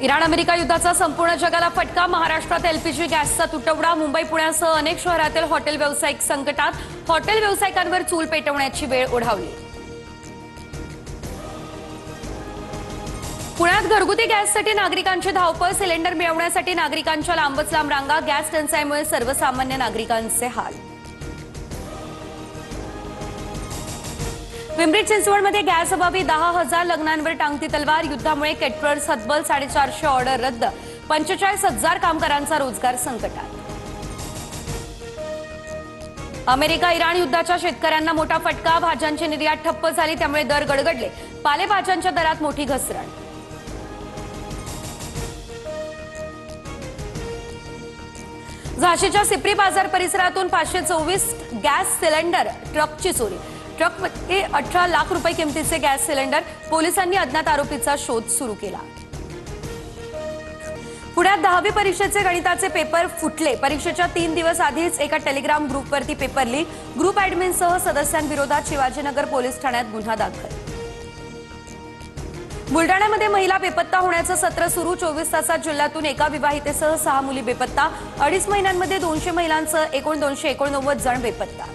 Iran America युद्धाचा संपूर्ण जगाला फटका। महाराष्ट्रात एलपीजी गॅसचा तुटवडा। मुंबई पुण्यासह अनेक शहरातील हॉटेल व्यावसायिक संकटात। हॉटेल व्यावसायिकांवर चूल पेटवण्याची वेळ ओढावली। पुण्यात घरगुती गॅससाठी नागरिकांची धावपळ। सिलेंडर मिळवण्यासाठी नागरिकांच्या लांबच लांब रांगा। गॅस टंचाईमुळे सर्वसामान्य नागरिकांचे हाल। पिंपरी चिंचवडमध्ये गॅस अभावी 10,000 लग्नांवर टांगती तलवार। युद्धामुळे केटरर्स हतबल। 450 ऑर्डर रद्द। 45,000 कामगारांचा रोजगार संकटात। अमेरिका इराण युद्धाच्या शेतकऱ्यांना मोठा फटका। भाज्यांची निर्यात ठप्प झाली, त्यामुळे दर गडगडले। पालेभाज्यांच्या दरात मोठी घसरण। झाशीच्या सिप्री बाजार परिसरातून 524 गॅस सिलेंडर ट्रकची चोरी। ट्रकमध्ये 18 लाख रुपये किमतीचे गॅस सिलेंडर। पोलिसांनी अज्ञात आरोपीचा शोध सुरू केला। पुण्यात 10वी परीक्षेचे गणिताचे पेपर फुटले। परीक्षेच्या 3 दिवस आधीच एका टेलिग्राम ग्रुपवरती पेपर लीक। ग्रुप ॲडमिनसह सदस्यांविरोधात शिवाजीनगर पोलीस ठाण्यात गुन्हा दाखल। बुलडाण्यामध्ये महिला बेपत्ता होण्याचं सत्र सुरू। 24 तासात जिल्ह्यातून एका विवाहितेसह 6 मुली बेपत्ता। 2.5 महिन्यांमध्ये 200 महिलांसह एकूण 289 जण बेपत्ता।